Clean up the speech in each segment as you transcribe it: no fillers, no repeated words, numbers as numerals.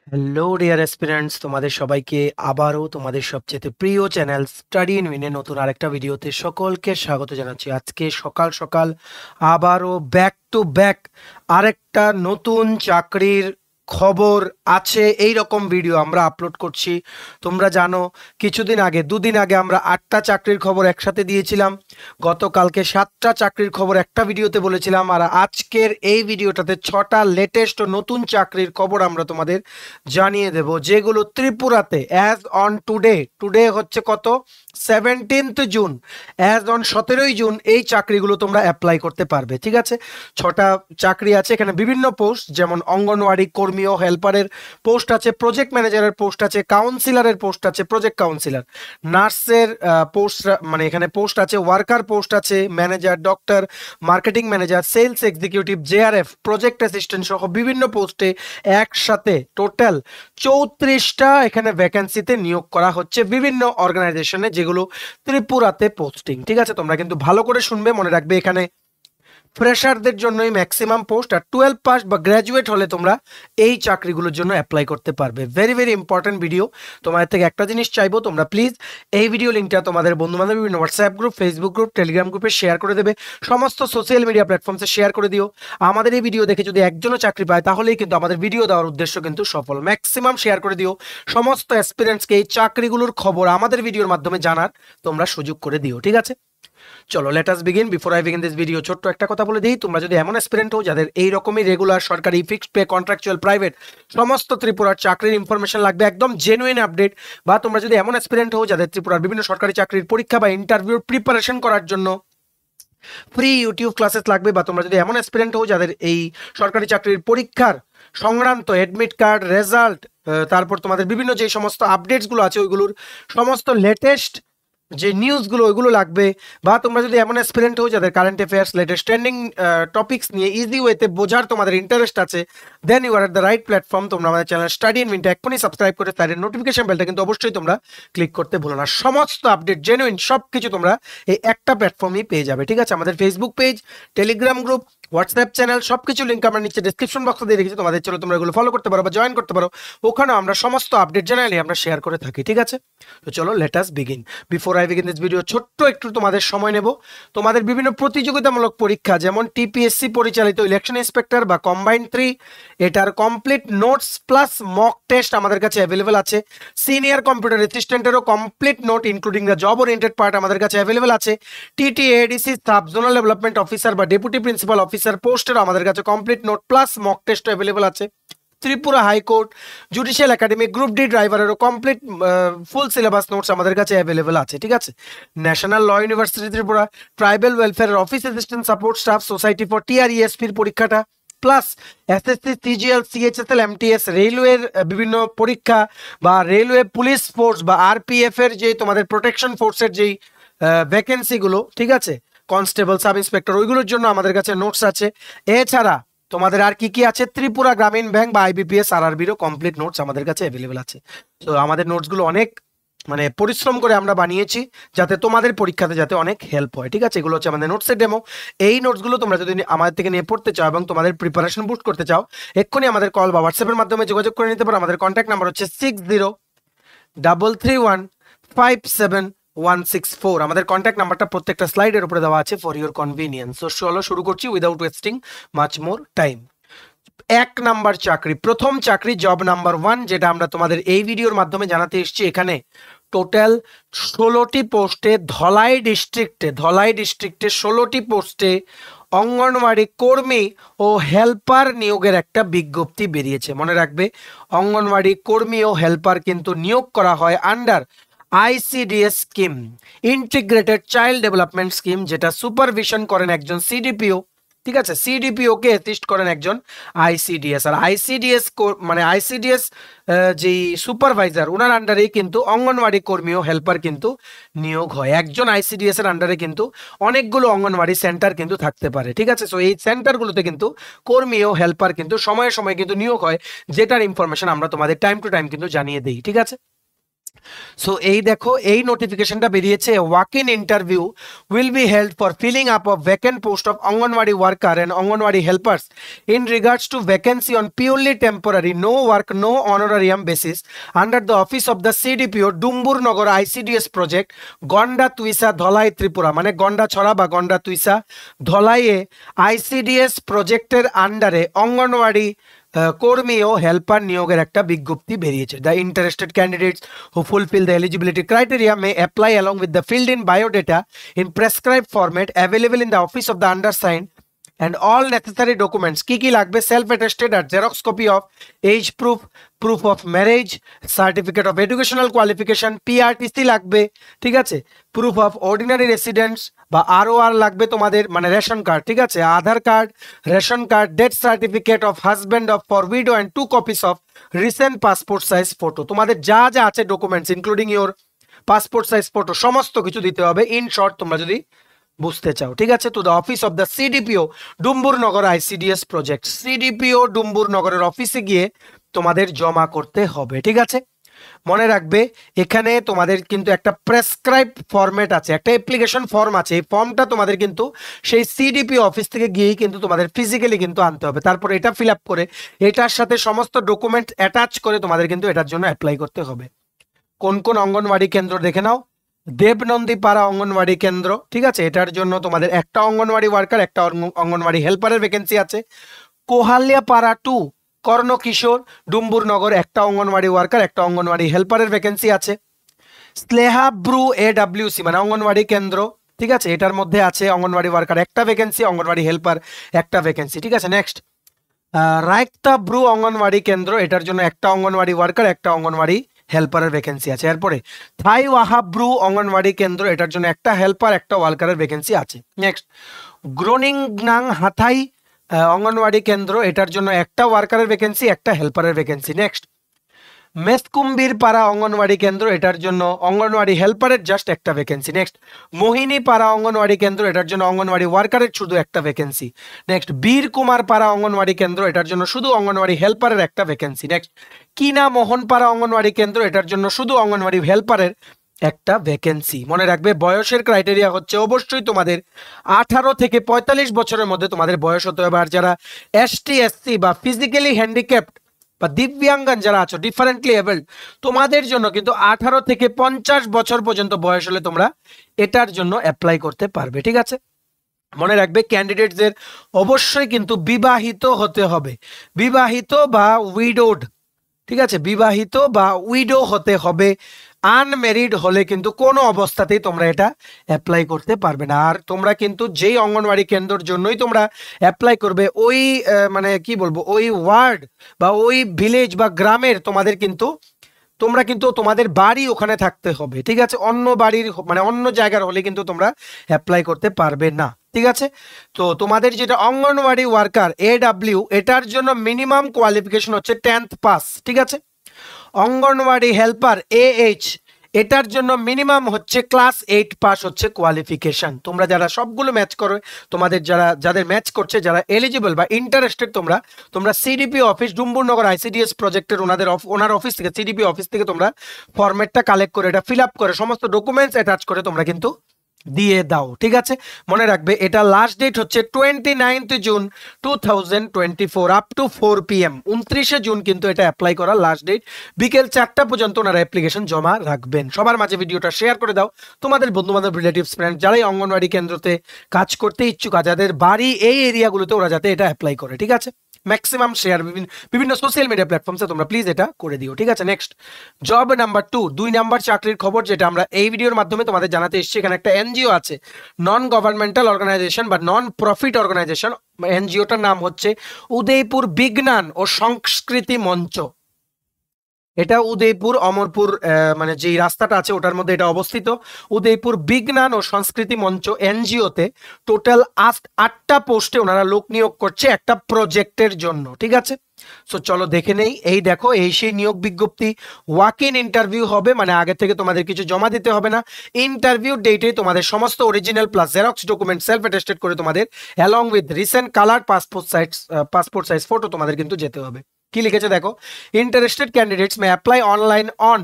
Hello dear aspirants, তোমাদের সবাইকে আবারও তোমাদের সবচেয়ে প্রিয় চ্যানেল স্টাডি ইন উইনে নতুন আরেকটা ভিডিওতে সকলকে স্বাগত জানাচ্ছি। আজকে সকাল সকাল আবারও ব্যাক টু ব্যাক আরেকটা নতুন চাকরির খবর আছে এই রকম ভিডিও আমরা আপলোড করছি। তোমরা জানো কিছুদিন আগে, দুদিন আগে আমরা 8টা চাকরির খবর একসাথে দিয়েছিলাম। গতকালকে 7টা চাকরির খবর একটা ভিডিওতে বলেছিলাম, আর আজকের এই ভিডিওটাতে 6টা লেটেস্ট নতুন চাকরির খবর আমরা তোমাদের জানিয়ে দেব, যেগুলো ত্রিপুরাতে অ্যাজ অন টুডে হচ্ছে কত, 17 জুন, অ্যাজ অন 17ই জুন এই চাকরিগুলো তোমরা অ্যাপ্লাই করতে পারবে। ঠিক আছে, 6টা চাকরি আছে এখানে, বিভিন্ন পোস্ট, যেমন অঙ্গনওয়াড়ি কর্মী ও হেল্পারের পোস্ট আছে, প্রজেক্ট ম্যানেজারের পোস্ট আছে, কাউন্সিলরের পোস্ট আছে, প্রজেক্ট কাউন্সিলর, নার্সের পোস্ট, মানে এখানে পোস্ট আছে, ওয়ার্কার পোস্ট আছে, manager, doctor, marketing manager, sales executive, JRF, project assistant সহ বিভিন্ন পোস্টে একসাথে টোটাল 34টা এখানে ভ্যাকেন্সিতে নিয়োগ করা হচ্ছে বিভিন্ন অর্গানাইজেশনে, যেগুলো ত্রিপুরাতে পোস্টিং। ঠিক আছে, তোমরা কিন্তু ভালো করে শুনবে, মনে রাখবে এখানে ফ্রেশারদের জন্যই ম্যাক্সিমাম পোস্ট, আর 12 পাস বা গ্র্যাজুয়েট হলে তোমরা এই চাকরিগুলোর জন্য অ্যাপ্লাই করতে পারবে। Very very important video. তোমাদের থেকে একটা জিনিস চাইবো, তোমরা প্লিজ এই ভিডিও লিঙ্কটা তোমাদের বন্ধু বান্ধব, বিভিন্ন WhatsApp group, Facebook group, Telegram গ্রুপে শেয়ার করে দেবে, সমস্ত সোশ্যাল মিডিয়া প্ল্যাটফর্মসে শেয়ার করে দিও। আমাদের এই ভিডিও দেখে যদি একজনও চাকরি পায়, তাহলেই কিন্তু আমাদের ভিডিও দেওয়ার উদ্দেশ্য কিন্তু সফল। ম্যাক্সিমাম শেয়ার করে দিও, সমস্ত অ্যাসপিরেন্টসকে এই চাকরিগুলোর খবর আমাদের ভিডিওর মাধ্যমে জানার তোমরা সুযোগ করে দিও। ঠিক আছে, চলো let us begin. Before I begin this video, ছোট্ট একটা কথা বলে দিই, তোমরা যদি এমন অ্যাসপিরেন্ট হও যাদের এই রকমই রেগুলার, সরকারি, ফিক্সড পে, কন্ট্রাকচুয়াল, প্রাইভেট সমস্ত ত্রিপুরার চাকরির ইনফরমেশন লাগবে, একদম জেনুইন আপডেট, বা তোমরা যদি এমন অ্যাসপিরেন্ট হও যাদের ত্রিপুরার বিভিন্ন সরকারি চাকরির পরীক্ষা বা ইন্টারভিউর প্রিপারেশন করার জন্য ফ্রি ইউটিউব ক্লাসেস লাগবে, বা তোমরা যদি এমন অ্যাসপিরেন্ট হও যাদের এই সরকারি চাকরির পরীক্ষার সংক্রান্ত অ্যাডমিট কার্ড, রেজাল্ট, তারপর তোমাদের বিভিন্ন যে সমস্ত আপডেটসগুলো আছে ওইগুলোর সমস্ত লেটেস্ট যে নিউজগুলো ওইগুলো লাগবে, বা তোমরা যদি এমন অ্যাসপিরেন্ট হও যাদের current affairs, latest trending topics নিয়ে ইজি ওয়েতে বোঝার তোমাদের ইন্টারেস্ট আছে, then you are at the right platform. তোমরা আমাদের চ্যানেল স্টাডি ইন উইনটা এক্ষুনি সাবস্ক্রাইব করে তাদের নোটিফিকেশন বেলটা কিন্তু অবশ্যই তোমরা ক্লিক করতে ভুলো না। সমস্ত আপডেট জেনুইন সব কিছু তোমরা এই একটা প্ল্যাটফর্মেই পেয়ে যাবে। ঠিক আছে, আমাদের Facebook page, Telegram group, WhatsApp channel সব কিছু লিঙ্ক আমরা নিচে ডিসক্রিপশন বক্সে দিয়ে রেখেছি, তোমাদের চলো তোমরা এগুলো ফলো করতে পারো বা জয়েন করতে পারো, ওখানে আমরা সমস্ত আপডেট জেনারেলি আমরা শেয়ার করে থাকি। ঠিক আছে, তো চলো let us begin. Before I begin this video, ছোট্ট একটু তোমাদের সময় নেব। তোমাদের বিভিন্ন প্রতিযোগিতামূলক পরীক্ষা, যেমন টিপিএসসি পরিচালিত ইলেকশন ইন্সপেক্টর বা কম্বাইন্ড 3, এটার complete notes plus mock test আমাদের কাছে অ্যাভেলেবেল আছে। সিনিয়র কম্পিউটার অ্যাসিস্ট্যান্টেরও complete note including the job oriented part আমাদের কাছে অ্যাভেলেবেল আছে। TTADC sub zonal development officer বা ডেপুটি প্রিন্সিপাল অফিসার পোস্টেরও আমাদের কাছে complete note plus mock test available আছে। Tripura high court, judicial academy, group D ড্রাইভারেরও কমপ্লিট ফুল সিলেবাস নোটস আমাদের কাছে অ্যাভেলেবেল আছে। ঠিক আছে, national law university Tripura, tribal welfare office assistant support staff society for টিআরইএসপির পরীক্ষাটা, plus SSC, CGL, CHSL, MTS, রেলওয়ের বিভিন্ন পরীক্ষা, বা রেলওয়ে পুলিশ ফোর্স বা আরপিএফ এর যে তোমাদের প্রোটেকশন ফোর্সের যেই ভ্যাকেন্সিগুলো, ঠিক আছে, কনস্টেবল, সাব ইন্সপেক্টর, ওইগুলোর জন্য আমাদের কাছে নোটস আছে। এছাড়া তোমাদের আর কি কি আছে, ত্রিপুরা গ্রামীণ ব্যাংক বা আইবিপিএস, আরআরবিরও কমপ্লিট নোটস আমাদের কাছে অ্যাভেলেবেল আছে। তো আমাদের নোটসগুলো অনেক মানে পরিশ্রম করে আমরা বানিয়েছি, যাতে তোমাদের পরীক্ষাতে যাতে অনেক হেল্প হয়। ঠিক আছে, এগুলো হচ্ছে আমাদের নোটসের ডেমো। এই নোটসগুলো তোমরা যদি আমাদের থেকে নিয়ে পড়তে চাও এবং তোমাদের প্রিপারেশন বুস্ট করতে চাও, এক্ষুনি আমাদের কল বা হোয়াটসঅ্যাপের মাধ্যমে যোগাযোগ করে নিতে পারো। আমাদের কন্ট্যাক্ট নাম্বার হচ্ছে 6033157164। আমাদের কন্ট্যাক্ট নাম্বারটা প্রত্যেকটা স্লাইডের উপরে দেওয়া আছে ফর ইউর কনভিনিয়েন্স। তো চলো শুরু করছি without wasting much more time. 1 number চাকরি, প্রথম চাকরি, জব নাম্বার 1, যেটা আমরা তোমাদের এই ভিডিওর মাধ্যমে জানাতে এসেছি। এখানে টোটাল 16টি পোস্টে ধলাই ডিস্ট্রিক্টে 16টি পোস্টে অঙ্গনওয়াড়ি কর্মী ও হেল্পার নিয়োগের একটা বিজ্ঞপ্তি বেরিয়েছে। মনে রাখবে, অঙ্গনওয়াড়ি কর্মী ও হেল্পার কিন্তু নিয়োগ করা হয় under ICDS scheme, integrated child development scheme, যেটা সুপারভিশন করেন একজন সিডিপিও। ঠিক আছে, সিডিপিও কে অ্যাসিস্ট করেন একজন আইসিডিএস, আর আইসিডিএস মানে আইসিডিএস যেই সুপারভাইজার, ওনার আন্ডারেই কিন্তু অঙ্গনওয়াড়ি কর্মী ও হেল্পার কিন্তু নিয়োগ হয়। একজন আইসিডিএস এর আন্ডারে কিন্তু অনেকগুলো অঙ্গনওয়াড়ি সেন্টার কিন্তু থাকতে পারে। ঠিক আছে, সো এই সেন্টারগুলোতে কিন্তু কর্মী ও হেল্পার কিন্তু সময়ে সময়ে কিন্তু নিয়োগ হয়, যেটার ইনফরমেশন আমরা তোমাদের টাইম টু টাইম কিন্তু জানিয়ে দিই। ঠিক আছে, সো এই দেখো এই নোটিফিকেশনটা বেরিয়েছে, walk in interview will be held for filling up of vacant post of anganwadi worker and anganwadi helpers in regards to vacancy on purely temporary no work no honorarium basis under the office of the CDPO Dumburnagar ICDS project Ganda Twisa Dhalai Tripura, মানে গন্ডা ছড়া বা গন্ডা তুইসা ধলাইয়ে ICDS প্রজেক্টের আন্ডারে অঙ্গনওয়াড়ি কর্মী ও helper নিয়োগের একটা বিজ্ঞপ্তি বেরিয়েছে। The interested candidates who fulfil the eligibility criteria may apply along with the field in biodata in prescribe format available in the office of the undersigned and all necessary documents কি লাগবে, self attested R xerox copy of age proof, proof of marriage, certificate of educational qualification, PRTC লাগবে, ঠিক আছে, proof of ordinary residence বা ROR লাগবে তোমাদের, মানে ration card, ঠিক আছে, Aadhaar card, ration card, death certificate of husband of for widow and 2 copies of recent passport size photo। তোমাদের যা যা আছে documents including your passport size photo সমস্ত কিছু দিতে হবে ইন শর্ট তোমরা যদি বুঝতে চাও, ঠিক আছে। To the office of the CDPO Dumburnagar ICDS project, CDPO ডুম্বুরনগরের অফিসে গিয়ে তোমাদের জমা করতে হবে, ঠিক আছে। মনে রাখবে এখানে তোমাদের কিন্তু একটা প্রেসক্রাইব ফরম্যাট আছে, একটা অ্যাপ্লিকেশন ফর্ম আছে, এই ফর্মটা তোমাদের কিন্তু সেই সিডিপিও অফিস থেকে গিয়েই কিন্তু তোমাদের ফিজিক্যালি কিন্তু আনতে হবে, তারপর এটা ফিল আপ করে এটার সাথে সমস্ত ডকুমেন্ট অ্যাটাচ করে তোমাদের কিন্তু এটার জন্য অ্যাপ্লাই করতে হবে। কোন কোন অঙ্গনওয়াড়ি কেন্দ্র দেখে নাও, দেবনন্দী পাড়া অঙ্গনওয়াড়ি কেন্দ্র, ঠিক আছে, এটার জন্য তোমাদের একটা অঙ্গনওয়াড়ি ওয়ার্কার একটা অঙ্গনওয়াড়ি হেল্পারের ভ্যাকেন্সি আছে। কোহালিয়া পাড়া 2 কর্ণকিশোর ডুম্বুরনগর একটা অঙ্গনওয়াড়ি ওয়ার্কার একটা অঙ্গনওয়াড়ি হেল্পারের ভ্যাকেন্সি আছে। স্লেহা ব্রু AWC মানে অঙ্গনওয়াড়ি কেন্দ্র, ঠিক আছে, এটার মধ্যে আছে অঙ্গনওয়াড়ি ওয়ার্কার একটা ভ্যাকেন্সি, অঙ্গনওয়াড়ি হেল্পার একটা ভ্যাকেন্সি, ঠিক আছে। নেক্সট রায়তা ব্রু অঙ্গনওয়াড়ি কেন্দ্র, এটার জন্য একটা অঙ্গনওয়াড়ি ওয়ার্কার একটা অঙ্গনওয়াড়ি হেল্পারের ভ্যাকেন্সি আছে। এরপরে থাই ওয়াহাব্রু অঙ্গনওয়াড়ি কেন্দ্র, এটার জন্য একটা হেল্পার একটা ওয়ার্কারের ভ্যাকেন্সি আছে। নেক্সট গ্রোনিংনাং হাথাই অঙ্গনওয়াড়ি কেন্দ্র, এটার জন্য একটা ওয়ার্কারের ভ্যাকেন্সি একটা হেল্পারের ভ্যাকেন্সি। নেক্সট মেসকুম্বির পাড়া অঙ্গনওয়াড়ি কেন্দ্র, এটার জন্য অঙ্গনওয়াড়ি হেল্পারের জাস্ট একটা ভ্যাকেন্সি। নেক্সট মোহিনী পাড়া অঙ্গনওয়াড়ি কেন্দ্র, এটার জন্য অঙ্গনওয়াড়ি ওয়ার্কারের শুধু একটা ভ্যাকেন্সি। নেক্সট বীর কুমার পাড়া অঙ্গনওয়াড়ি কেন্দ্র, এটার জন্য শুধু অঙ্গনওয়াড়ি হেল্পারের একটা ভ্যাকেন্সি। নেক্সট কিনা মোহন পাড়া অঙ্গনওয়াড়ি কেন্দ্র, এটার জন্য শুধু অঙ্গনওয়াড়ি হেল্পারের একটা ভ্যাকেন্সি। মনে রাখবে বয়সের ক্রাইটেরিয়া হচ্ছে অবশ্যই তোমাদের 18 থেকে 45 বছরের মধ্যে তোমাদের বয়স হতে হবে। আর যারা ST SC বা ফিজিক্যালি হ্যান্ডিক্যাপড বা দিব্যাঙ্গন যারা আছো, ডিফারেন্টলি এবলড, তোমাদের জন্য কিন্তু 18 থেকে 50 বছর পর্যন্ত বয়স হলে তোমরা এটার জন্য অ্যাপ্লাই করতে পারবে, ঠিক আছে। মনে রাখবে ক্যান্ডিডেটদের অবশ্যই কিন্তু বিবাহিত হতে হবে, বিবাহিত বা উইডোড, ঠিক আছে, বিবাহিত বা উইডো হতে হবে। আনমেরিড হলে কিন্তু কোনো অবস্থাতেই তোমরা এটা অ্যাপ্লাই করতে পারবে না। আর তোমরা কিন্তু যেই অঙ্গনওয়াড়ি কেন্দ্রের জন্যই তোমরা অ্যাপ্লাই করবে ওই মানে কি বলবো ওই ওয়ার্ড বা ওই ভিলেজ বা গ্রামের তোমাদের কিন্তু তোমরা কিন্তু তোমাদের বাড়ি ওখানে থাকতে হবে, ঠিক আছে। অন্য বাড়ির মানে অন্য জায়গার হলে কিন্তু তোমরা অ্যাপ্লাই করতে পারবে না, ঠিক আছে। তো তোমাদের যেটা অঙ্গনওয়াড়ি ওয়ার্কার AW, এটার জন্য মিনিমাম কোয়ালিফিকেশন হচ্ছে 10th পাস, ঠিক আছে। অঙ্গনওয়াড়ি হেল্পার AH, এটার জন্য মিনিমাম হচ্ছে ক্লাস 8 পাস হচ্ছে কোয়ালিফিকেশন। তোমরা যারা সবগুলো ম্যাচ করো, তোমাদের যাদের ম্যাচ করছে, যারা এলিজিবল বা ইন্টারেস্টেড, তোমরা সিডিপি অফিস ডুম্বুরনগর ICDS প্রজেক্টের ওনার অফিস থেকে, সিডিপি অফিস থেকে তোমরা ফরম্যাটটা কালেক্ট করে এটা ফিল আপ করে সমস্ত ডকুমেন্টস অ্যাটাচ করে তোমরা কিন্তু দিয়ে দাও, ঠিক আছে। মনে রাখবে এটা লাস্ট ডেট হচ্ছে 29th June 2024 up to 4 PM। 29শে জুন কিন্তু এটা অ্যাপ্লাই করার লাস্ট ডেট, বিকেল 4টা পর্যন্ত ওনারা অ্যাপ্লিকেশন জমা রাখবেন। সবার মাঝে ভিডিওটা শেয়ার করে দাও, তোমাদের বন্ধুবান্ধব রিলেটিভস ফ্রেন্ড যারাই অঙ্গনওয়াড়ি কেন্দ্রতে কাজ করতে ইচ্ছুক, যাদের বাড়ি এই এরিয়াগুলোতে, ওরা যাতে এটা অ্যাপ্লাই করে, ঠিক আছে। ম্যাক্সিমাম শেয়ার বিভিন্ন সোশ্যাল মিডিয়া প্ল্যাটফর্মসে তোমরা প্লিজ এটা করে দিও, ঠিক আছে। নেক্সট জব নাম্বার 2, 2 নাম্বার চাকরির খবর যেটা আমরা এই ভিডিওর মাধ্যমে তোমাদের জানাতে এসেছি। এখানে একটা NGO আছে, নন গভর্নমেন্টাল অর্গানাইজেশন বা নন প্রফিট অর্গানাইজেশন। NGOটার নাম হচ্ছে উদয়পুর বিজ্ঞান ও সংস্কৃতি মঞ্চ। এটা উদয়পুর অমরপুর মানে যেই রাস্তাটা আছে ওটার মধ্যে এটা অবস্থিত। উদয়পুর বিজ্ঞান ও সংস্কৃতি মঞ্চ NGOতে টোটাল 8টা পোস্টে ওনারা লোক নিয়োগ করছে একটা প্রজেক্টের জন্য, ঠিক আছে। সো চলো দেখে নেই। এই দেখো এই সেই নিয়োগ বিজ্ঞপ্তি, ওয়াক ইন ইন্টারভিউ হবে, মানে আগে থেকে তোমাদের কিছু জমা দিতে হবে না। ইন্টারভিউ ডেটে তোমাদের সমস্ত original plus xerox document self attested করে তোমাদের along with recent colour passport size photo তোমাদের কিন্তু যেতে হবে। কি লিখেছে দেখো, interested candidates may apply online on,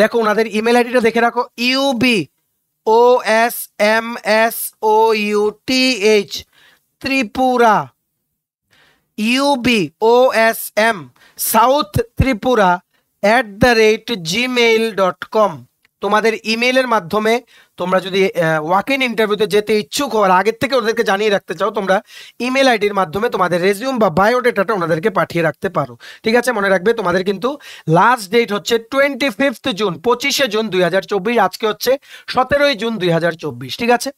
দেখো ওনাদের ইমেল আইডিটা দেখে রাখো, UBOSMSOUTH Tripura, UBOSM south Tripura @gmail.com। তোমাদের ইমেলের মাধ্যমে তোমরা যদি ওয়াক ইন ইন্টারভিউতে যেতে ইচ্ছুক হওয়ার আগের থেকে ওদেরকে জানিয়ে রাখতে চাও, তোমরা ইমেল আইডির মাধ্যমে তোমাদের রেজিউম বা বায়োডেটাটা ওনাদেরকে পাঠিয়ে রাখতে পারো। ঠিক আছে, মনে রাখবে তোমাদের কিন্তু লাস্ট ডেট হচ্ছে 25 জুন, 25শে জুন 2024। আজকে হচ্ছে 17ই জুন 2024। ঠিক আছে,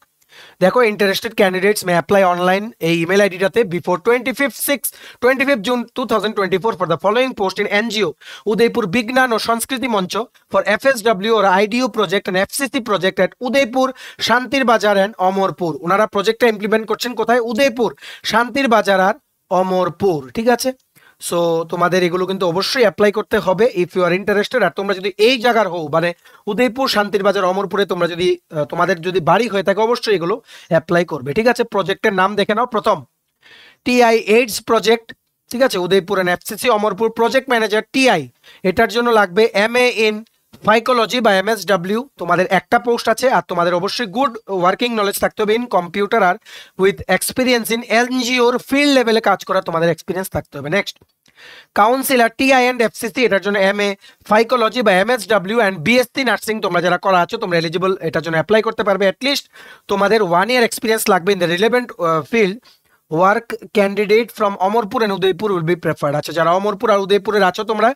দেখো interested candidates may apply online এই ইমেল আইডিটাতে before 25 June 2024 for the following post in NGO Udaipur Bigyan O Sanskriti Mancha for FSW or IDU project and FCC project at Udaipur Santirbazar and Amarpur. ওনারা প্রজেক্টটা ইমপ্লিমেন্ট করছেন কোথায়? উদয়পুর শান্তির বাজার আর অমরপুর। ঠিক আছে, সো তোমাদের এগুলো কিন্তু অবশ্যই অ্যাপ্লাই করতে হবে ইফ ইউ আর ইন্টারেস্টেড। আর তোমরা যদি এই জায়গার হও, মানে উদয়পুর শান্তির বাজার অমরপুরে তোমরা যদি তোমাদের যদি বাড়ি হয়ে থাকে, অবশ্যই এগুলো অ্যাপ্লাই করবে। ঠিক আছে, প্রজেক্টের নাম দেখে নাও, প্রথম TI AIDS প্রজেক্ট। ঠিক আছে, Udaipur and FCC Amarpur, project manager TI, এটার জন্য লাগবে MA ইন সাইকোলজি বা MSW, তোমাদের একটা পোস্ট আছে। আর তোমাদের অবশ্যই গুড ওয়ার্কিং নলেজ থাকতে হবে ইন কম্পিউটার আর উইথ এক্সপিরিয়েন্স ইন NGOর ফিল্ড লেভেলে কাজ করা তোমাদের এক্সপিরিয়েন্স থাকতে হবে। Next, counsellor TI and FCC, এটার জন্য MA সাইকোলজি বা MSW অ্যান্ড BSc নার্সিং তোমরা যারা করা আছো তোমরা এলিজিবল এটার জন্য অ্যাপ্লাই করতে পারবে। অ্যাটলিস্ট তোমাদের 1 ইয়ার এক্সপিরিয়েন্স লাগবে in the relevant field. Work candidate from Amarpur and Udaipur will be preferred. আচ্ছা, যারা অমরপুর আর উদয়পুরের আছো তোমরা,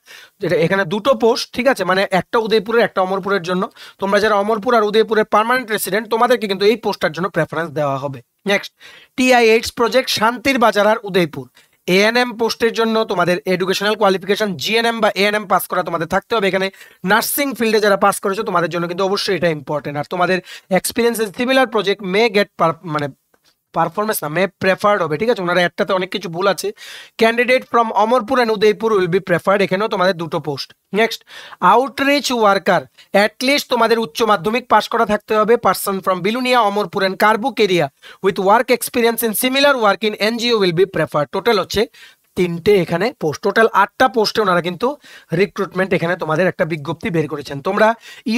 যেটা এখানে দুটো পোস্ট, ঠিক আছে, মানে একটা উদয়পুরের একটা অমরপুরের জন্য। তোমরা যারা অমরপুর আর উদয়পুরের পার্মানেন্ট রেসিডেন্ট তোমাদেরকে কিন্তু এই পোস্টটার জন্য প্রেফারেন্স দেওয়া হবে। নেক্সট, TI AIDS প্রজেক্ট শান্তির বাজার আর উদয়পুর। ANM পোস্টের জন্য তোমাদের এডুকেশনাল কোয়ালিফিকেশন GNM বা ANM পাস করা তোমাদের থাকতে হবে। এখানে নার্সিং ফিল্ডে যারা পাস করেছো তোমাদের জন্য কিন্তু অবশ্যই এটা ইম্পর্টেন্ট। আর তোমাদের experience in similar project may get মানে পারফরমেন্স না মে প্রেফার্ড হবে। ঠিক আছে, ওনারা একটাতে অনেক কিছু ভুল আছে। Candidate from Amarpur and Udaipur will be preferred, এখানেও তোমাদের দুটো post. Next, outreach worker, at least তোমাদের উচ্চ মাধ্যমিক পাস করা থাকতে হবে। Person from Belonia Amarpur and Karbook area with work experience in similar work in NGO will be preferred. Total হচ্ছে 3টে এখানে পোস্ট, টোটাল 8টা পোস্টে ওনারা কিন্তু রিক্রুটমেন্ট এখানে তোমাদের একটা বিজ্ঞপ্তি বের করেছেন। তোমরা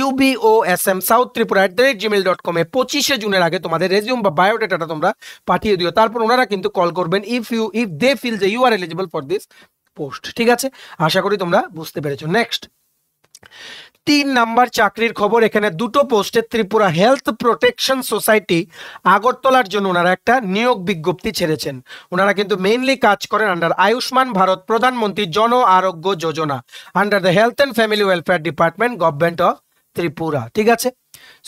UBOSM সাউথ ত্রিপুরা @gmail.com এ 25শে জুনের আগে তোমাদের রেজিউম বা বায়োডেটাটা তোমরা পাঠিয়ে দিও। তারপর ওনারা কিন্তু কল করবেন ইফ দে ফিল যে you are eligible for this post. ঠিক আছে, আশা করি তোমরা বুঝতে পেরেছো। নেক্সট, 3 নাম্বার চাকরির খবর। এখানে দুটো পোস্টে ত্রিপুরা হেলথ প্রোটেকশন সোসাইটি আগরতলার জন্য ওনারা একটা নিয়োগ বিজ্ঞপ্তি ছেড়েছেন। ওনারা কিন্তু মেইনলি কাজ করেন under Ayushman Bharat Pradhanmantri Jan Arogya Yojana, under the health and family welfare department government of Tripura. ঠিক আছে,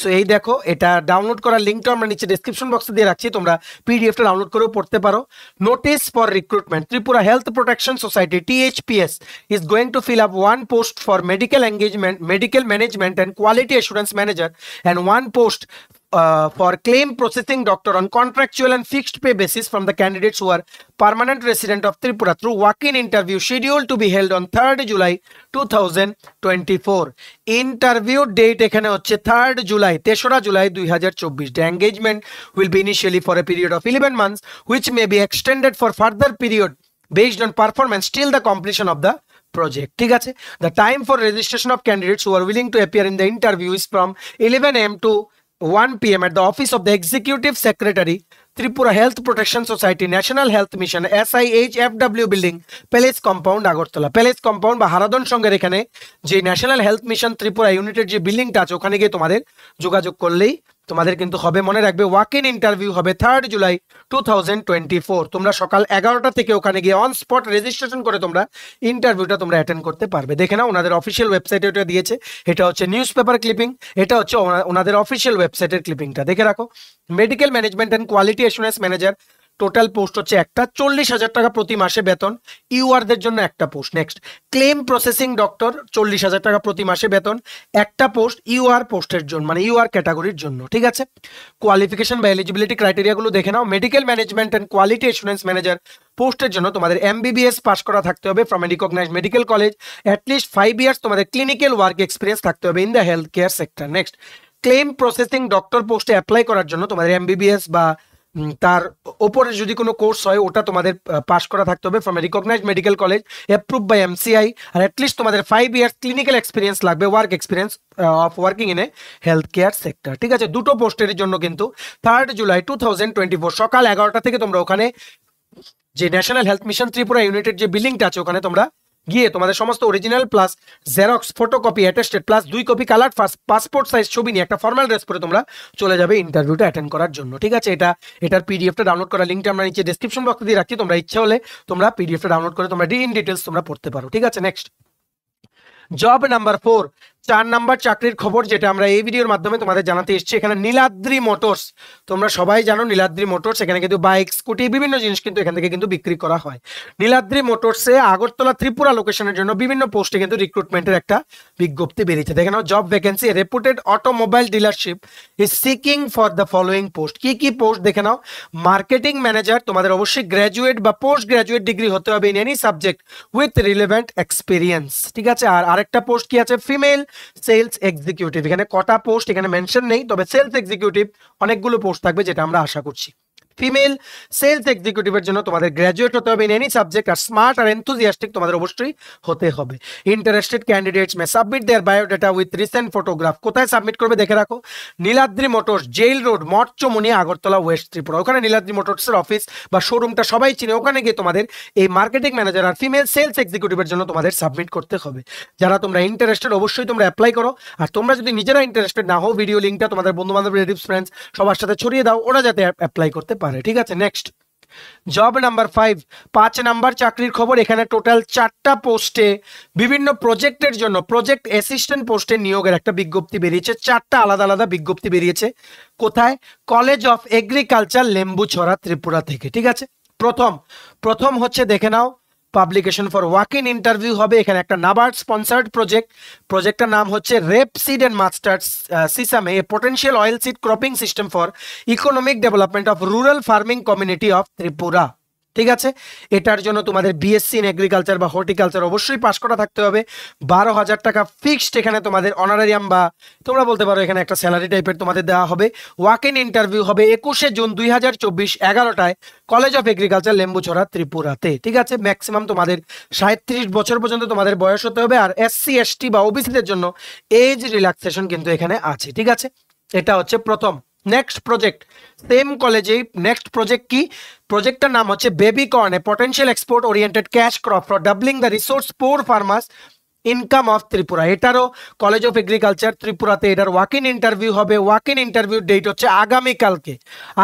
সো এই দেখো, এটা ডাউনলোড করার লিঙ্কটা আমরা নিচে ডেসক্রিপশন বক্সে দিয়ে রাখছি, তোমরা পিডিএফটা ডাউনলোড করেও পড়তে পারো। Notice for recruitment, Tripura health protection society THPS is going to fill up one post for medical engagement, medical management and quality assurance manager, and one post for claim processing doctor on contractual and fixed pay basis from the candidates who are permanent resident of Tripura through walk-in interview scheduled to be held on 3rd July 2024. Interview date এখানে হচ্ছে 3rd July, 3রা July 2024. The engagement will be initially for a period of 11 months which may be extended for further period based on performance till the completion of the project. ঠিক আছে, the time for registration of candidates who are willing to appear in the interview is from 11 AM to 1 PM at the office of the Executive Secretary, Tripura Health Protection Society, National Health Mission, SIHFW Building, Palace Compound, Agartala. Palace compound বা হারাদন সঙ্গের এখানে যে national health mission Tripura ইউনিটের যে বিল্ডিংটা আছে ওখানে গিয়ে তোমাদের যোগাযোগ করলেই তোমাদের কিন্তু হবে। মনে রাখবে, ওয়াক ইন ইন্টারভিউ হবে 3rd July 2024। তোমরা সকাল 11টা থেকে ওখানে গিয়ে অন স্পট রেজিস্ট্রেশন করে তোমরা ইন্টারভিউটা তোমরা অ্যাটেন্ড করতে পারবে। দেখে নাও, ওনাদের অফিসিয়াল ওয়েবসাইটে এটা দিয়েছে। এটা হচ্ছে নিউজ পেপার ক্লিপিং, এটা হচ্ছে ওনাদের অফিসিয়াল ওয়েবসাইটের ক্লিপিংটা। দেখে রাখো, medical management and quality assurance manager, total post হচ্ছে একটা, 40,000 টাকা প্রতি মাসে বেতন। ইউআরদের জন্য একটা post. Next, claim processing doctor, 40,000 টাকা প্রতি মাসে বেতন, একটা পোস্ট ইউআর পোস্টের জন্য, মানে ইউআর ক্যাটাগরির জন্য। ঠিক আছে, কোয়ালিফিকেশন বা এলিজিবিলিটি ক্রাইটেরিয়াগুলো দেখে নাও। Medical management and quality assurance manager পোস্টের জন্য তোমাদের MBBS পাস করা থাকতে হবে from a recognised medical college, at least 5 years তোমাদের ক্লিনিক্যাল ওয়ার্ক এক্সপিরিয়েন্স থাকতে হবে in the health care sector. Next, claim processing doctor পোস্টে অ্যাপ্লাই করার জন্য তোমাদের MBBS বা তার ওপরে যদি কোনো কোর্স হয় ওটা তোমাদের পাস করা থাকতে হবে from a recognised medical college approve by MCI, আর অ্যাটলিস্ট তোমাদের 5 ইয়ার্স ক্লিনিক্যাল এক্সপিরিয়েন্স লাগবে, work experience of working in a health care sector. ঠিক আছে, দুটো পোস্টের জন্য কিন্তু 3 জুলাই 2024 সকাল 11টা থেকে তোমরা ওখানে যে national health mission Tripura united যে বিল্ডিংটা আছে ওখানে তোমরা গিয়ে তোমাদের সমস্ত original plus xerox photocopy attested plus 2 copy colour passport size ছবি নিয়ে একটা ফর্মাল ড্রেস পরে তোমরা চলে যাবে ইন্টারভিউটা অ্যাটেন্ড করার জন্য। ঠিক আছে, এটার পিডিএফটা ডাউনলোড করার লিঙ্কটা আমরা নিচে ডেসক্রিপশন বক্সে দিয়ে রাখছি, তোমরা ইচ্ছা হলে তোমরা পিডিএফটা ডাউনলোড করে তোমরা ইন ডিটেলস তোমরা পড়তে পারো। ঠিক আছে, নেক্সট জব নাম্বার 4, 4 নাম্বার চাকরির খবর যেটা আমরা এই ভিডিওর মাধ্যমে তোমাদের জানাতে এসেছি। এখানে নীলাদ্রি মোটরস, তোমরা সবাই জানো নীলাদ্রি মোটরস, এখানে কিন্তু বাইক স্কুটি বিভিন্ন জিনিস কিন্তু এখান থেকে কিন্তু বিক্রি করা হয়। নীলাদ্রি মোটরসে আগরতলা ত্রিপুরা লোকেশনের জন্য বিভিন্ন পোস্টে কিন্তু রিক্রুটমেন্টের একটা বিজ্ঞপ্তি বেরিয়েছে। দেখে নাও, job vacancy reputed automobile dealership is seeking for the following post. কি কি পোস্ট দেখে নাও, মার্কেটিং ম্যানেজার, তোমাদের অবশ্যই গ্র্যাজুয়েট বা পোস্ট গ্র্যাজুয়েট ডিগ্রি হতে হবে in any subject with relevant experience. ঠিক আছে, আর আরেকটা পোস্ট কি আছে, ফিমেল সেলস এক্সিকিউটিভ। এখানে কটা পোস্ট এখানে মেনশন নেই, তবে সেলস এক্সিকিউটিভ অনেকগুলো পোস্ট থাকবে যেটা আমরা আশা করছি। ফিমেল সেলস এক্সিকিউটিভের জন্য তোমাদের গ্র্যাজুয়েট হতে হবে ইন এনি সাবজেক্ট, আর স্মার্ট আর এনথুজিয়াস্টিক তোমাদের অবশ্যই হতে হবে। Interested candidates may submit their biodata with recent photograph. কোথায় সাবমিট করবে দেখে রাখো, Niladri motors, jail road, Math Chowmuhani, Agartala, west Tripura. ওখানে নীলাদ্রি মোটরসের অফিস বা শোরুমটা সবাই চিনে, ওখানে গিয়ে তোমাদের এই মার্কেটিং ম্যানেজার আর ফিমেল সেলস এক্সিকিউটিভের জন্য তোমাদের সাবমিট করতে হবে। যারা তোমরা ইন্টারেস্টেড অবশ্যই তোমরা অ্যাপ্লাই করো, আর তোমরা যদি নিজেরা ইন্টারেস্টেড না হও ভিডিও লিঙ্কটা তোমাদের বন্ধু বান্ধব, রিলেটিভস, ফ্রেন্ডস সবার সাথে ছড়িয়ে দাও, ওরা যাতে অ্যাপ্লাই করতে পারে। ঠিক আছে, নেক্সট জব নাম্বার 5, 5 নাম্বার চাকরির খবর। এখানে টোটাল 4টা পোস্টে বিভিন্ন প্রজেক্টের জন্য প্রজেক্ট অ্যাসিস্ট্যান্ট পোস্টে নিয়োগের একটা বিজ্ঞপ্তি বেরিয়েছে। 4টা আলাদা আলাদা বিজ্ঞপ্তি বেরিয়েছে। কোথায়, college of agriculture Lembucherra Tripura থেকে। ঠিক আছে, প্রথম হচ্ছে দেখে নাও, publication for walk in interview হবে। এখানে একটা নাবার্ড স্পন্সার্ড প্রজেক্টটার নাম হচ্ছে rape seed and mustard sesame a potential oil seed cropping system for economic development of rural farming community of Tripura. ঠিক আছে, এটার জন্য তোমাদের বিএসসি ইন এগ্রিকালচার বা হর্টিকালচার অবশ্যই পাস করা থাকতে হবে। 12,000 টাকা ফিক্সড এখানে তোমাদের অনারারিয়াম বা তোমরা বলতে পারো এখানে একটা স্যালারি টাইপের তোমাদের দেওয়া হবে। ওয়াক ইন ইন্টারভিউ হবে 21 জুন 2024 11টায় কলেজ অফ এগ্রিকালচার লেম্বুছড়া ত্রিপুরাতে। ঠিক আছে, ম্যাক্সিমাম তোমাদের 37 বছর পর্যন্ত তোমাদের বয়স হতে হবে, আর এসসি এসটি বা ওবিসিদের জন্য এজ রিল্যাক্সেশন কিন্তু এখানে আছে। ঠিক আছে, এটা হচ্ছে প্রথম। নেক্সট প্রজেক্ট, সেম কলেজে নেক্সট প্রজেক্ট কি, প্রজেক্টটার নাম হচ্ছে baby corn, A potential export oriented cash crop for doubling the resource poor farmers income of Tripura. এটারও কলেজ অফ এগ্রিকালচার ত্রিপুরাতে এটার ওয়াক ইন ইন্টারভিউ হবে। ওয়াক ইন ইন্টারভিউ ডেট হচ্ছে আগামীকালকে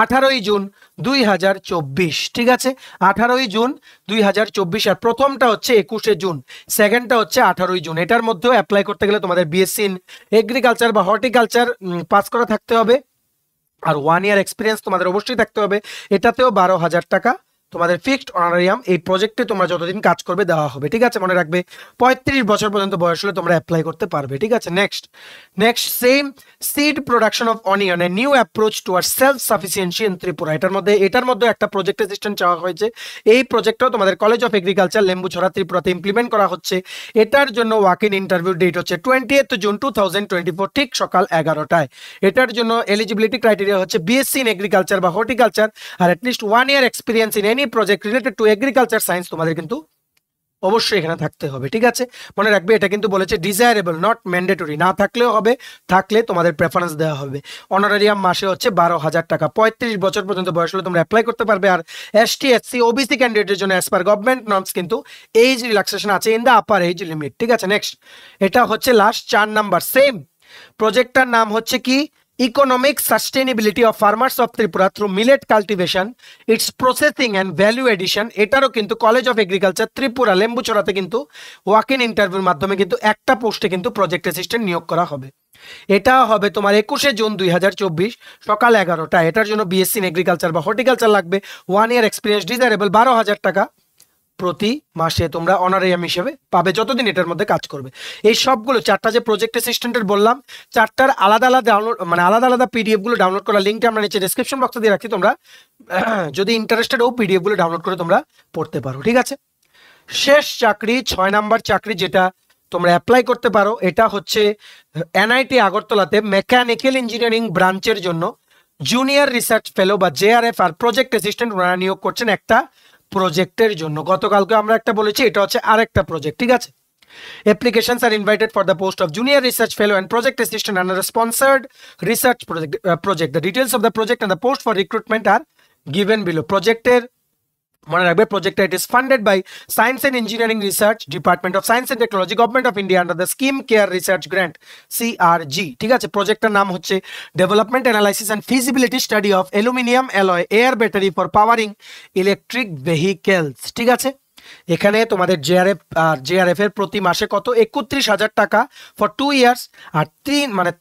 18 জুন 2024। ঠিক আছে, 18 জুন 2024, আর প্রথমটা হচ্ছে 21 জুন, সেকেন্ডটা হচ্ছে 18 জুন। এটার মধ্যেও অ্যাপ্লাই করতে গেলে তোমাদের বিএসসি ইন এগ্রিকালচার বা হর্টিকালচার পাস করা থাকতে হবে, আর 1 ইয়ার এক্সপিরিয়েন্স তোমাদের অবশ্যই থাকতে হবে। এটাতেও 12,000 টাকা তোমাদের ফিক্সড অনারারিয়াম এই প্রজেক্টে তোমরা যতদিন কাজ করবে দেওয়া হবে। ঠিক আছে, মনে রাখবে 35 বছর পর্যন্ত বয়স হলে তোমরা অ্যাপ্লাই করতে পারবে। ঠিক আছে, next same seed production of onion, a new approach towards self sufficiency in Tripura. এটার মধ্যে একটা প্রজেক্ট অ্যাসিস্ট্যান্ট চাওয়া হয়েছে। এই প্রজেক্টটাও তোমাদের কলেজ অফ এগ্রিকালচার লেম্বুছড়া ত্রিপুরাতে ইমপ্লিমেন্ট করা হচ্ছে। এটার জন্য ওয়াক ইন ইন্টারভিউ ডেট হচ্ছে 20 জুন 2024 ঠিক সকাল 11টায়। এটার জন্য এলিজিবিলিটি ক্রাইটেরিয়া হচ্ছে বিএসসি ইন এগ্রিকালচার বা হর্টিকালচার, আর at least 1 year experience in any project related to agriculture science তোমাদের কিন্তু অবশ্যই এখানে থাকতে হবে। ঠিক আছে, মনে রাখবে এটা কিন্তু বলেছে ডিজায়ারেবল নট ম্যান্ডেটরি, না থাকলেও হবে, থাকলে তোমাদের প্রেফারেন্স দেওয়া হবে। অনারারিয়াম মাসে হচ্ছে 12,000 টাকা। 35 বছর পর্যন্ত বয়স হলে তোমরা অ্যাপ্লাই করতে পারবে, আর এসটি এসসি ওবিসি ক্যান্ডিডেটের জন্য অ্যাজ পার গভর্নমেন্ট নর্মস কিন্তু এজ রিল্যাক্সেশন আছে in the upper age limit. ঠিক আছে, নেক্সট এটা হচ্ছে লাস্ট 4 নাম্বার। সেম প্রজেক্টটার নাম হচ্ছে কি, economic sustainability of farmers of Tripura through millet cultivation, its processing and value addition. এটারও কিন্তু কলেজ অফ এগ্রিকালচার ত্রিপুরা লেম্বুছড়াতে কিন্তু ওয়াক ইন ইন্টারভিউর মাধ্যমে কিন্তু একটা পোস্টে কিন্তু প্রজেক্ট অ্যাসিস্ট্যান্ট নিয়োগ করা হবে। এটা হবে তোমার 21 জুন 2024 সকাল 11টা। এটার জন্য বিএসসি ইন এগ্রিকালচার বা হর্টিকালচার লাগবে। 1 ইয়ার এক্সপিরিয়েন্স, ডিজায়ারেবল, 12,000 টাকা প্রতি মাসে তোমরা অনারারিয়াম হিসেবে পাবে যতদিন এটার মধ্যে কাজ করবে। এই সবগুলো 4টা যে প্রজেক্ট অ্যাসিস্ট্যান্টের বললাম, 4টার আলাদা আলাদা ডাউনলোড মানে আলাদা আলাদা পিডিএফ গুলো ডাউনলোড করার লিঙ্কটা আমরা নিচে ডেসক্রিপশন বক্সে দিয়ে রাখছি। তোমরা যদি ইন্টারেস্টেড হও পিডিএফ গুলো ডাউনলোড করে তোমরা পড়তে পারো। ঠিক আছে, শেষ চাকরি 6 নাম্বার চাকরি যেটা তোমরা অ্যাপ্লাই করতে পারো, এটা হচ্ছে এনআইটি আগরতলাতে মেকানিক্যাল ইঞ্জিনিয়ারিং ব্রাঞ্চের জন্য জুনিয়র রিসার্চ ফেলো বা জেআরএফ আর প্রজেক্ট অ্যাসিস্ট্যান্ট ওনারা নিয়োগ করছেন একটা প্রজেক্টের জন্য। গতকালকে আমরা একটা বলেছি, এটা হচ্ছে আরেকটা প্রজেক্ট, ঠিক আছে। Applications are invited for the post of junior research fellow and project assistant under a sponsored research project. The details of the project and the post for recruitment are given below. Projected মনে রাখবে, প্রজেক্টটা it is funded by science and engineering research, department of science and technology, government of India under the scheme care research grant CRG, ঠিক আছে। প্রজেক্টটার নাম হচ্ছে development analysis and feasibility study of aluminium alloy air battery for powering electric vehicles, ঠিক আছে। এখানে তোমাদের JRF এর প্রতি মাসে কত 31,000 টাকা ফর 2 ইয়ার্স, আর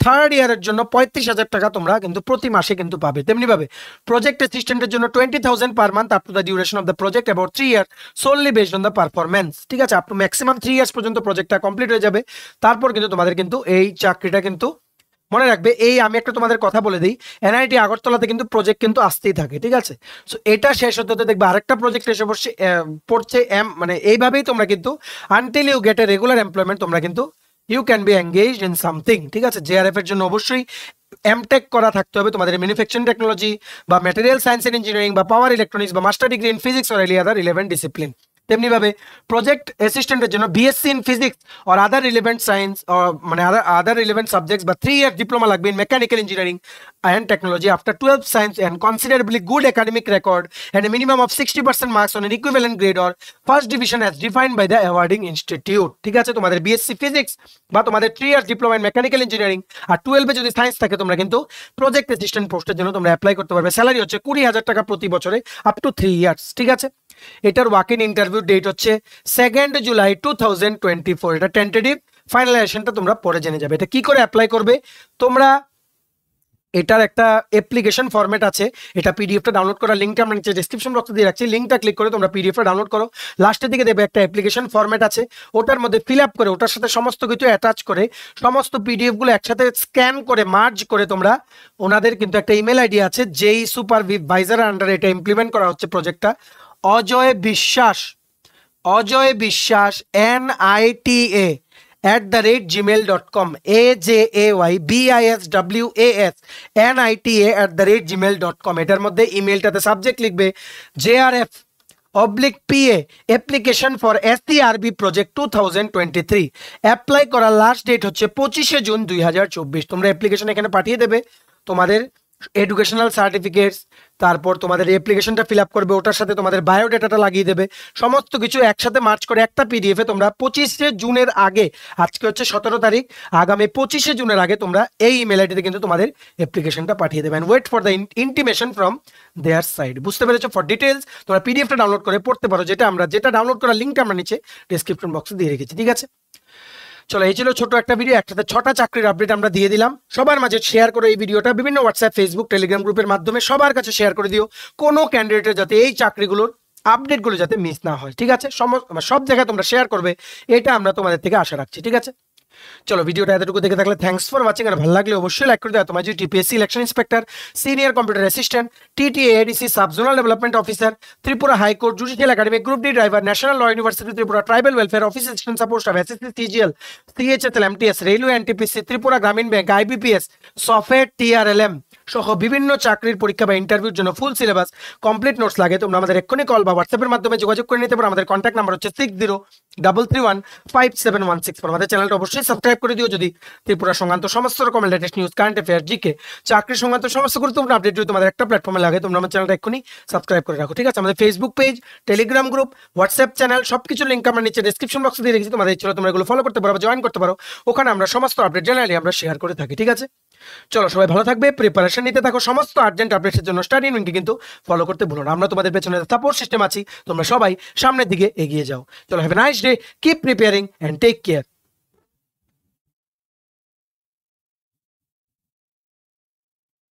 থার্ড ইয়ারের জন্য 35,000 টাকা তোমরা কিন্তু প্রতি মাসে কিন্তু পাবে। তেমনি ভাবে প্রজেক্ট অ্যাসিস্ট্যান্টের জন্য 20,000 per month up to the duration of the project about 3 years solely based on the performance, ঠিক আছে। আপ টু ম্যাক্সিমাম 3 ইয়ার্স পর্যন্ত প্রজেক্টটা কমপ্লিট হয়ে যাবে, তারপর কিন্তু তোমাদের কিন্তু এই চাকরিটা কিন্তু মনে রাখবে। এই আমি একটা তোমাদের কথা বলে দিই, এনআইটি আগরতলাতে কিন্তু প্রজেক্ট কিন্তু আসতেই থাকে, ঠিক আছে। সো এটা শেষ হতে হতে দেখবে আরেকটা প্রজেক্ট এসে পড়ছে মানে এইভাবেই তোমরা কিন্তু until you get a regular employment তোমরা কিন্তু you can be engaged in something, ঠিক আছে। জেআরএফ এর জন্য অবশ্যই এমটেক করা থাকতে হবে তোমাদের, ম্যানুফ্যাকচারিং টেকনোলজি বা ম্যাটেরিয়াল সায়েন্স এন্ড ইঞ্জিনিয়ারিং বা পাওয়ার ইলেকট্রনিক্স বা master degree in physics or any other relevant discipline. তেমনি ভাবে প্রজেক্ট অ্যাসিস্ট্যান্টের জন্য BSc in physics or other relevant science মানে আদার রিলেভেন্ট সাবজেক্টস বা 3 ইয়ার ডিপ্লোমা লাগবে in mechanical engineering and technology after 12 science and considerably good academic record and a minimum of 60% marks on an equivalent grade or first division as defined by the awarding institute, ঠিক আছে। তোমাদের BSc physics বা তোমাদের 3 year diploma in mechanical engineering আর 12 এ যদি science থাকে তোমরা কিন্তু প্রজেক্ট অ্যাসিস্ট্যান্ট পোস্টের জন্য তোমরা অ্যাপ্লাই করতে পারবে। স্যালারি হচ্ছে 20,000 টাকা প্রতি বছরে আপ টু 3 ইয়ার্স, ঠিক আছে। এটার ওয়াক ইন ইন্টারভিউ ডেট হচ্ছে 2 জুলাই 2024। এটা টেন্টেটিভ, ফাইনালাইজেশনটা তোমরা পরে জেনে যাবে। এটা কি করে অ্যাপ্লাই করবে তোমরা, এটার একটা অ্যাপ্লিকেশন ফরম্যাট আছে, এটা পিডিএফটা ডাউনলোড করার লিঙ্কটা আমরা নিচে ডেসক্রিপশন বক্সে দিয়ে রাখছি, লিঙ্কটা ক্লিক করে তোমরা পিডিএফটা ডাউনলোড করো। লাস্টের দিকে দেখবে একটা অ্যাপ্লিকেশন ফরম্যাট আছে, ওটার মধ্যে ফিল আপ করে ওটার সাথে সমস্ত কিছু অ্যাটাচ করে সমস্ত পিডিএফ গুলো একসাথে স্ক্যান করে মার্জ করে তোমরা ওনাদের কিন্তু একটা ইমেল আইডি আছে, যেই সুপারভাইজার আন্ডারে এটা ইমপ্লিমেন্ট করা হচ্ছে প্রজেক্টটা, অজয় বিশ্বাস NITA@gmail.com AJAYBISWASNITA@gmail.com। এটার মধ্যে ইমেলটাতে সাবজেক্ট লিখবে JRF/PA application for SCRB project 2023। Apply করার লাস্ট ডেট হচ্ছে 25 জুন 2024। তোমরা অ্যাপ্লিকেশন এখানে পাঠিয়ে দেবে, তোমাদের এডুকেশনাল সার্টিফিকেটস, তারপর তোমাদের অ্যাপ্লিকেশনটা ফিল আপ করবে, ওটার সাথে তোমাদের বায়োডাটাটা লাগিয়ে দেবে, সমস্ত কিছু একসাথে মার্চ করে একটা পিডিএফে তোমরা 25 জুনের আগে, আজকে হচ্ছে 17 তারিখ, আগামী 25 জুনের আগে তোমরা এই ইমেল আইডিতে কিন্তু তোমাদের অ্যাপ্লিকেশনটা পাঠিয়ে দেবেন। Wait for the intimation from their side. বুঝতে পেরেছো? ফর ডিটেলস তোমরা পিডিএফটা ডাউনলোড করে পড়তে পারো, যেটা ডাউনলোড করার লিঙ্কটা আমরা নিচে ডেসক্রিপশন বক্সে দিয়ে রেখেছি, ঠিক আছে। চলো, এই ছিল ছোট একটা ভিডিও, একসাথে 6টা চাকরির আপডেট আমরা দিয়ে দিলাম। সবার মাঝে শেয়ার করে এই ভিডিওটা বিভিন্ন হোয়াটসঅ্যাপ, ফেসবুক, টেলিগ্রাম গ্রুপের মাধ্যমে সবার কাছে শেয়ার করে দিও, কোনো ক্যান্ডিডেটের যাতে এই চাকরিগুলোর আপডেটগুলো যাতে মিস না হয়, ঠিক আছে। সব জায়গায় তোমরা শেয়ার করবে, এটা আমরা তোমাদের থেকে আশা রাখছি, ঠিক আছে। চলো, ভিডিওটা এতটুকু দেখে থাকলে থ্যাঙ্কস ফর ওয়াচিং, আর ভালো লাগলে অবশ্যই লাইক করে দেওয়া। তোমার যদি TPSC election inspector, senior computer assistant, TTA ADC sub zonal development officer, Tripura high court judicial academy, group D driver, national law university Tripura, tribal welfare office assistant support staff, SSC CGL, CHSL MTS, railway NTPC, Tripura Gramin bank, IBPS, software TRLM সহ বিভিন্ন চাকরির পরীক্ষা বা ইন্টারভিউর জন্য full syllabus complete notes লাগে, তোমরা আমাদের এক্ষুনি কল বা হোয়াটসঅ্যাপের মাধ্যমে যোগাযোগ করে নিতে পারো। আমাদের কন্ট্যাক্ট নাম্বার হচ্ছে 6033157164। আমাদের চ্যানেলটা অবশ্যই সাবস্ক্রাইব করে দিও যদি ত্রিপুরা সংক্রান্ত সমস্ত রকমের latest news, current affair, GK, চাকরি সংক্রান্ত সমস্ত গুরুত্বপূর্ণ আপডেট যদি তোমাদের একটা প্ল্যাটফর্মে লাগে, তোমরা আমার চ্যানেলটা এক্ষুনি সাবস্ক্রাইব করে রাখো, ঠিক আছে। আমাদের Facebook page, Telegram group, WhatsApp channel সবকিছু লিঙ্ক আমরা নিচে ডেসক্রিপশন বক্সে দিয়ে রেখেছি, তোমাদের ইচ্ছা তোমরা এগুলো ফলো করতে পারো, জয়েন করতে পারো, ওখানে আমরা সমস্ত আপডেট জেনারেলি আমরা শেয়ার করে থাকি, ঠিক আছে। চলো, সবাই ভালো থাকবে, প্রিপারেশন নিতে থাকো, সমস্ত আর্জেন্ট আপডেটসের জন্য স্টাডি ইউনিটকে কিন্তু ফলো করতে ভুলো না। আমরা তোমাদের পেছনে সাপোর্ট সিস্টেম আছি, তোমরা সবাই সামনের দিকে এগিয়ে যাও। চলো, have a nice day, keep preparing and take care.